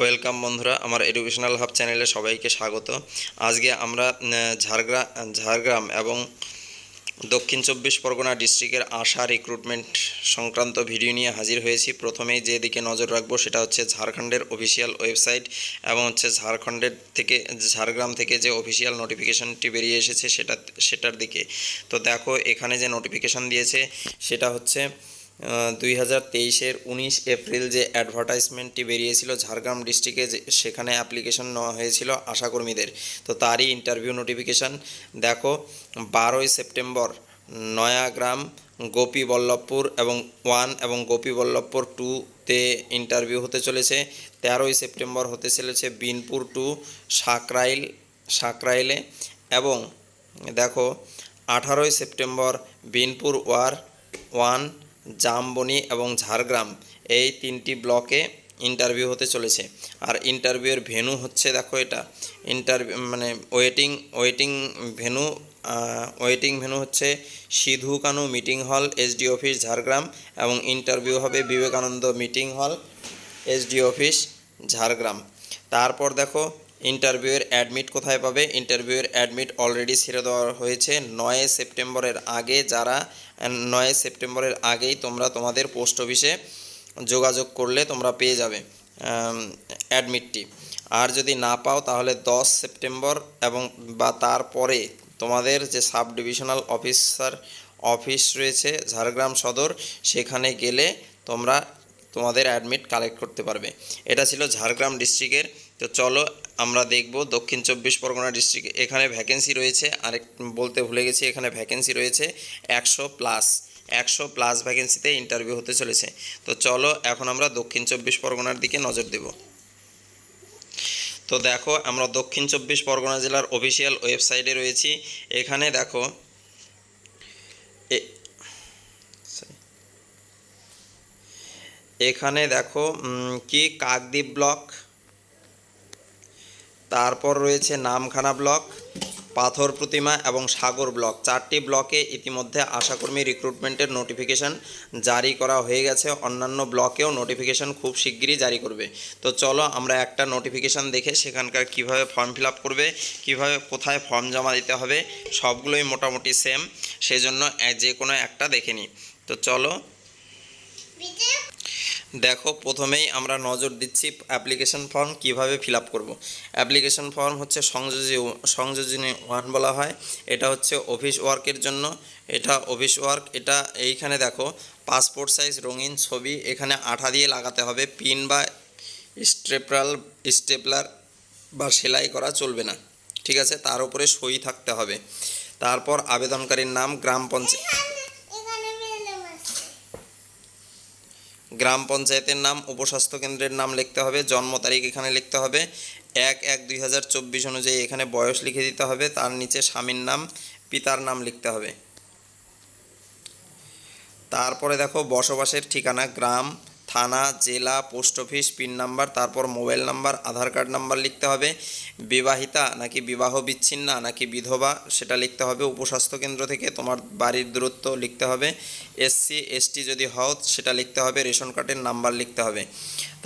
Welcome বন্ধুরা, আমার educational hub চ্যানেলে সবাইকে স্বাগত। আজকে আমরা ঝাড়গ্রাম এবং দক্ষিণ চব্বিশ পরগনা ডিস্ট্রিক্টের আশা রিক্রুটমেন্ট সংক্রান্ত ভিডিও নিয়ে হাজির হয়েছি। প্রথমেই যেদিকে নজর রাখবো সেটা হচ্ছে ঝাড়খণ্ডের অফিসিয়াল ওয়েবসাইট এবং হচ্ছে ঝাড়গ্রাম থেকে যে অফিসিয়াল নোটিফিকেশনটি বেরিয়ে এসেছে সেটার দিকে। তো দেখো, এখানে যে নোটিফিকেশন দিয়েছে সেটা হচ্ছে 2023-এর 19 এপ্রিল যে অ্যাডভার্টাইজমেন্টটি বেরিয়েছিল ঝাড়গ্রাম ডিস্ট্রিক্টে, সেখানে অ্যাপ্লিকেশন নেওয়া হয়েছিল আশাকর্মীদের। তো তারই ইন্টারভিউ নোটিফিকেশান দেখো। 12ই সেপ্টেম্বর নয়াগ্রাম, গোপীবল্লভপুর এবং গোপীবল্লভপুর 2-তে ইন্টারভিউ হতে চলেছে। 13ই সেপ্টেম্বর হতে চলেছে বিনপুর 2 সাকরাইলে। এবং দেখো, 18ই সেপ্টেম্বর বিনপুর 1, জামবনি এবং ঝাড়গ্রাম, এই 3টি ব্লকে ইন্টারভিউ হতে চলেছে। আর ইন্টারভিউয়ের ভেন্যু হচ্ছে, দেখো এটা ওয়েটিং ভেন্যু হচ্ছে সিধু কানু মিটিং হল, এসডি অফিস ঝাড়গ্রাম, এবং ইন্টারভিউ হবে বিবেকানন্দ মিটিং হল, এসডি অফিস ঝাড়গ্রাম। তারপর দেখো, ইন্টারভিউয়ের অ্যাডমিট কোথায় পাবে। ইন্টারভিউয়ের অ্যাডমিট অলরেডি ছেড়ে দেওয়া হয়েছে 9 সেপ্টেম্বরের আগে। 9 সেপ্টেম্বরের আগেই তোমরা তোমাদের পোস্ট অফিসে যোগাযোগ করলে তোমরা পেয়ে যাবে অ্যাডমিটটি। আর যদি না পাও তাহলে 10 সেপ্টেম্বর বা তারপরে তোমাদের যে সাব ডিভিশনাল অফিস রয়েছে ঝাড়গ্রাম সদর, সেখানে গেলে তোমরা তোমাদের অ্যাডমিট কালেক্ট করতে পারবে। এটা ছিল ঝাড়গ্রাম ডিস্ট্রিক্টের। তো চলো আমরা দেখব দক্ষিণ চব্বিশ পরগনা ডিস্ট্রিক্টে। এখানে ভ্যাকেন্সি রয়েছে, বলতে ভুলে গেছি, এখানে ভ্যাকেন্সি রয়েছে 100+ ভ্যাকেন্সিতে ইন্টারভিউ হতে চলেছে। তো চলো এখন আমরা দক্ষিণ চব্বিশ পরগনার দিকে নজর দেব। তো দেখো, আমরা দক্ষিণ চব্বিশ পরগনা জেলার অফিসিয়াল ওয়েবসাইটে রয়েছি। এখানে দেখো কি কাকদ্বীপ ব্লক, তারপর রয়েছে নামখানা ব্লক, পাথর প্রতিমা এবং সাগর ব্লক। 4টি ব্লকে ইতিমধ্যে আশাকর্মী রিক্রুটমেন্টের নোটিফিকেশান জারি করা হয়ে গেছে। অন্যান্য ব্লকেও নোটিফিকেশান খুব শিগগিরই জারি করবে। তো চলো আমরা একটা নোটিফিকেশান দেখে সেখানকার কিভাবে ফর্ম ফিল আপ করবে, কিভাবে কোথায় ফর্ম জমা দিতে হবে, সবগুলোই মোটামুটি সেম, সেজন্য যে কোনো একটা দেখে নিই। তো চলো দেখো, প্রথমেই আমরা নজর দিচ্ছি অ্যাপ্লিকেশন ফর্ম কিভাবে ফিল আপ করবো। অ্যাপ্লিকেশন ফর্ম হচ্ছে সংযোজনী 1 বলা হয়। এটা হচ্ছে অফিস ওয়ার্কের জন্য। এটা অফিস ওয়ার্ক। এইখানে দেখো, পাসপোর্ট সাইজ রঙিন ছবি এখানে আঠা দিয়ে লাগাতে হবে। পিন বা স্টেপলার বা সেলাই করা চলবে না, ঠিক আছে। তার উপরে সই থাকতে হবে। তারপর আবেদনকারীর নাম, গ্রাম পঞ্চায়েতের নাম, উপস্বাস্থ্য কেন্দ্রের নাম লিখতে হবে। জন্ম তারিখ এখানে লিখতে হবে 1/1/2024 অনুযায়ী। এখানে বয়স লিখে দিতে হবে। তার নিচে স্বামীর নাম, পিতার নাম লিখতে হবে। তারপরে দেখো, বসবাসের ঠিকানা, গ্রাম, থানা, জেলা, পোস্ট অফিস, পিন নাম্বার, তারপর মোবাইল নাম্বার, আধার কার্ড নাম্বার লিখতে হবে। বিবাহিতা নাকি বিবাহ বিচ্ছিন্না নাকি বিধবা সেটা লিখতে হবে। উপস্বাস্থ্য কেন্দ্র থেকে তোমার বাড়ির দূরত্ব লিখতে হবে। SC ST যদি হও সেটা লিখতে হবে। রেশন কার্ডের নাম্বার লিখতে হবে।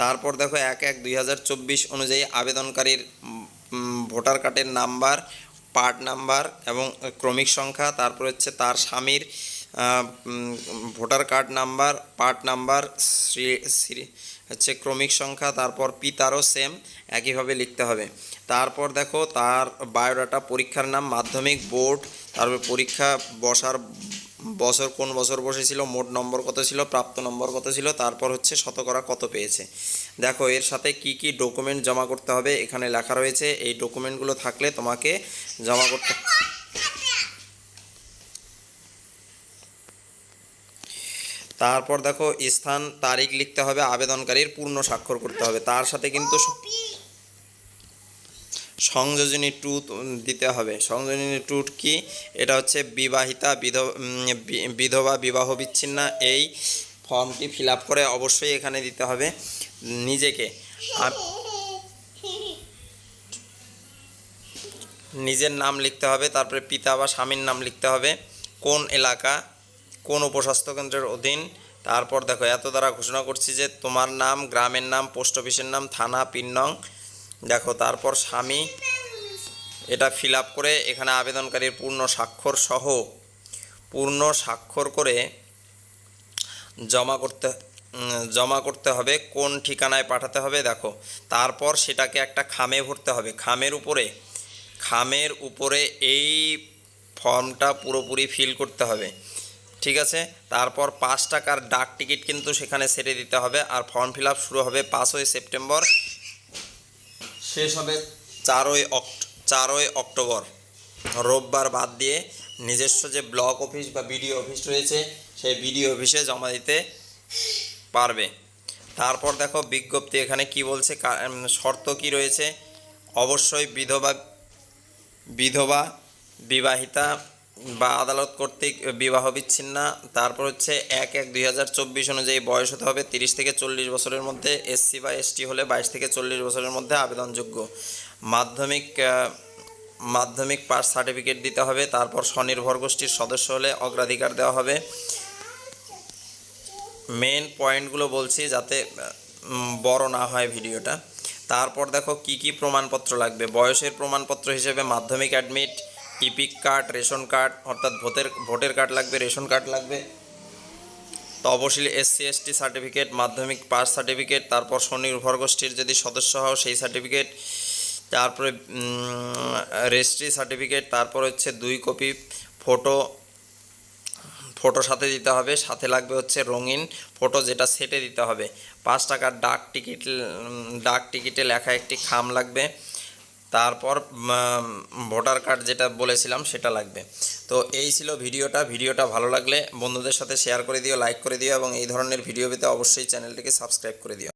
তারপর দেখো, 1/1/2024 অনুযায়ী আবেদনকারীর ভোটার কার্ডের নাম্বার, পার্ট নাম্বার এবং ক্রমিক সংখ্যা, তারপর হচ্ছে তার স্বামীর voter card number, part number, হচ্ছে ক্রমিক সংখ্যা, তারপর পিতারও সেম একইভাবে লিখতে হবে। তারপর দেখো, তার বায়োডাটা, পরীক্ষার নাম, মাধ্যমিক বোর্ড, তারপর পরীক্ষা বসার বছর কোন বছর বসেছিল, মোট নম্বর কত ছিল, প্রাপ্ত নম্বর কত ছিল, তারপর হচ্ছে শতকরা কত পেয়েছে। দেখো, এর সাথে কি কি ডকুমেন্ট জমা করতে হবে এখানে লেখা রয়েছে। এই ডকুমেন্টগুলো থাকলে তোমাকে জমা করতে। তারপর দেখো, স্থান, তারিখ লিখতে হবে। আবেদনকারীর পূর্ণ স্বাক্ষর করতে হবে। তার সাথে কিন্তু সংযোজনী 2 দিতে হবে। সংযোজনী 2 কি? এটা হচ্ছে বিবাহিতা, বিধবা, বিবাহ বিচ্ছিন্না। এই ফর্মটি ফিল আপ করে অবশ্যই এখানে দিতে হবে। নিজের নাম লিখতে হবে। তারপরে পিতা বা স্বামীর নাম লিখতে হবে। কোন এলাকা, কোন উপস্বাস্থ্য কেন্দ্রের অধীন, তারপর দেখো এত দ্বারা ঘোষণা করছি যে তোমার নাম, গ্রামের নাম, পোস্ট অফিসের নাম, থানা, পিন নং, দেখো তারপর স্বামী, এটা ফিল আপ করে এখানে আবেদনকারীর পূর্ণ স্বাক্ষর করে জমা করতে হবে। কোন ঠিকানায় পাঠাতে হবে দেখো, তারপর সেটাকে একটা খামে ভরতে হবে। খামের উপরে এই ফর্মটা পুরোপুরি ফিল করতে হবে, ঠিক আছে। তারপর 5 টাকার ডাক টিকিট কিন্তু সেখানে সেরে দিতে হবে। আর ফর্ম ফিল আপ শুরু হবে 5ই সেপ্টেম্বর, শেষ হবে 4ই অক্টোবর, রোববার বাদ দিয়ে। নিজস্ব যে ব্লক অফিস বা বিডিও অফিস রয়েছে সেই বিডিও অফিসে জমা দিতে পারবে। তারপর দেখো বিজ্ঞপ্তি এখানে কি বলছে, শর্ত কি রয়েছে। অবশ্যই বিধবা, বিবাহিতা বা আদালত কর্তৃক বিবাহ বিচ্ছিন্না। তারপর হচ্ছে 1/1/2024 অনুযায়ী বয়স হতে হবে 30 থেকে 40 বছরের মধ্যে। এসসি বা এসটি হলে 22 থেকে 40 বছরের মধ্যে আবেদনযোগ্য। মাধ্যমিক পাস সার্টিফিকেট দিতে হবে। তারপর স্বনির্ভর গোষ্ঠীর সদস্য হলে অগ্রাধিকার দেওয়া হবে। মেন পয়েন্টগুলো বলছি যাতে বড় না হয় ভিডিওটা। তারপর দেখো কি কি প্রমাণপত্র লাগবে। বয়সের প্রমাণপত্র হিসেবে মাধ্যমিক admit, epic card, ration card, অর্থাৎ ভোটের কার্ড লাগবে, রেশন কার্ড লাগবে, তপশিলি SC ST সার্টিফিকেট, মাধ্যমিক পাস সার্টিফিকেট, তারপর স্বনির্ভর গোষ্ঠীর যদি সদস্য হও সেই সার্টিফিকেট, তারপরে রেজিস্ট্রি সার্টিফিকেট, তারপর হচ্ছে 2 কপি ফটো সাথে দিতে হবে। সাথে লাগবে হচ্ছে রঙিন ফটো, যেটা সেটে দিতে হবে। 5 টাকার ডাক টিকিটে লেখা একটি খাম লাগবে। তারপর ভোটার কার্ড যেটা বলেছিলাম সেটা লাগবে। তো এই ছিল ভিডিওটা ভালো লাগলে বন্ধুদের সাথে শেয়ার করে দিও, লাইক করে দিও এবং এই ধরনের ভিডিও পেতে অবশ্যই চ্যানেলটিকে সাবস্ক্রাইব করে দিও।